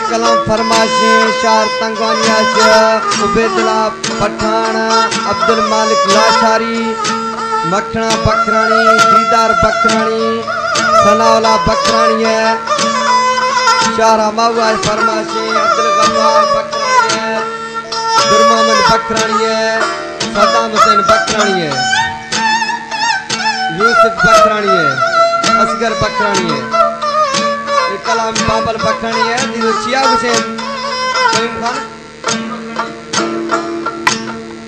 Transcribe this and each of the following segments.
कलम फरमाशे शार तंगवानिया उबेदुल्ला पठान अब्दुल मालिक लाशारी मखना बकरानी दीदार बकरानी सनाउल्ला बकरानी है शारा मावा फरमाशे अब्दुल गफ्फार बकरानी है दुर्मामन बकरानी है सद्दाम हुसैन बकरानी है यूसुफ बकरानी है असगर बकरानी है कलाम बाबल बकरानी है चिया हुसैन करीम खान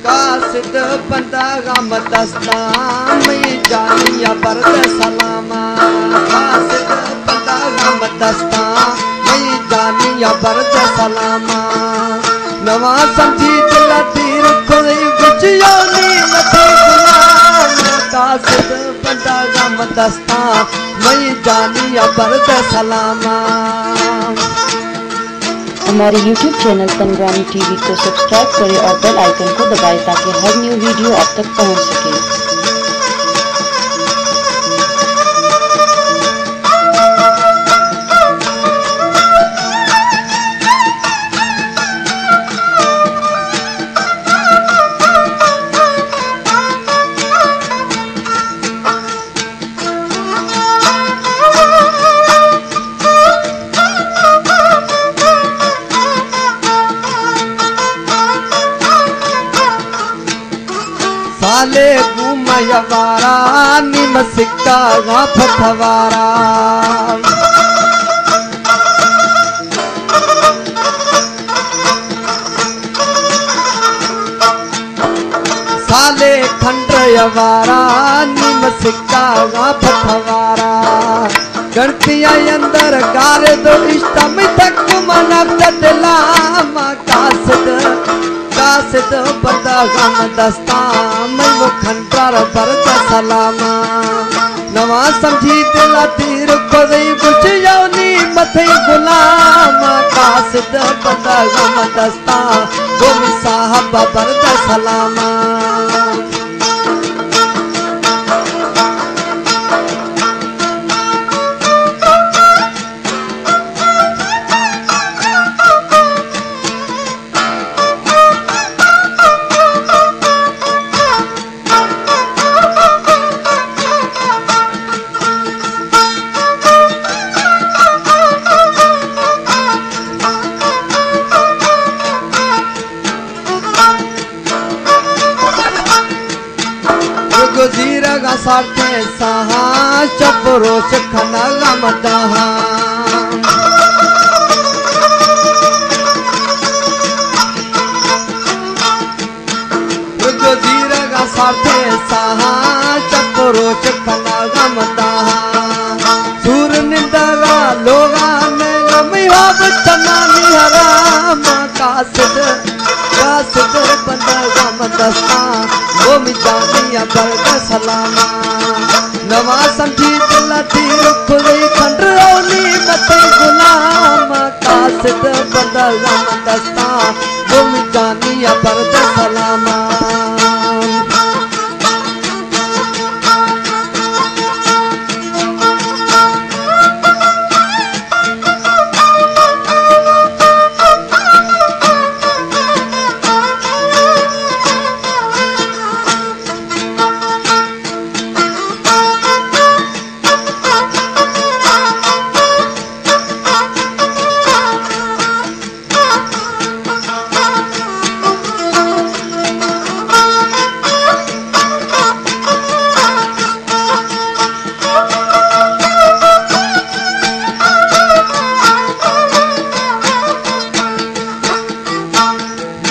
कासिद बंदा गम दस्ता मैं जानिया बरद सलामा कासिद बंदा गम दस्ता मैं जानिया बरद सलामा नवा समझी दिल तीर खुदी गुजियो नी मथे गुलाम कासिद बंदा गम दस्ता मैं जानिया बरद सलामा। हमारे YouTube चैनल तंगवानी टीवी को सब्सक्राइब करें और बेल आइकन को दबाएं ताकि हर न्यू वीडियो आप तक पहुंच सके। साले घूमयवारा निम सिक्का गाफथवारा साले खंडयवारा निम सिक्का गाफथवारा गणतिया अंदर गारे दो इष्टम तक मनब दिलामा कासिद कासिद बंदा गम दस्ता मैं वो खंडार बरद सलामा नवा समझी दिल तीर खुदी गुजियो नी मथे गुलाम कासिद बंदा गम दस्ता गोमी साहब बरद सलामा। गुजीरा गा साथे सहा चपरोश खना गमदहा गुजीरा गा साथे सहा चपरोश खना गमदहा सूर निंदरा लोगा में गमी होब चना निहराम कासिद कासिद बंदा गम दस्ता वो मिजानिया बरद सलामा नवा समझी दिल तीर खुदी खंडरोनी मथे गुलाम कासिद बंदा गम दस्ता वो मिजानिया बरद सलामा।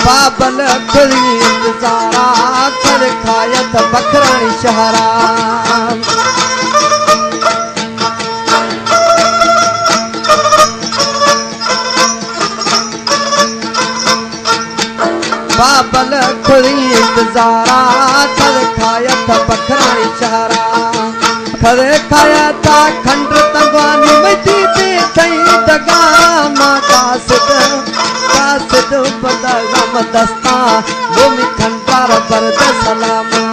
बाबल खुदी इंतजारा कर खायत बकरानी शहरा बाबल खुदी इंतजारा कर खायत बकरानी शहरा खरे खायत खंड तंगवानी मची दे थई दगामा कासिद कासिद बंदा गम दस्ता वो मी खंडार बरद सलामा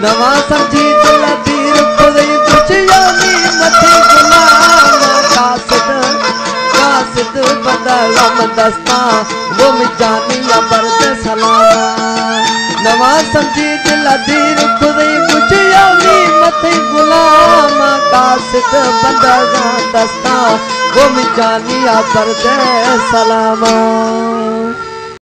नवा समझी दिल तीर खुदी गुजियो नी मथे गुलाम कासिद कासिद बंदगम दस्ता वो मिजानिया बरद सलामा नवा समझी दिल धीर खुदे कुछ यानी मत गुलाम कासिद बंदगम दस्ता वो मिजानिया बरद सलामा।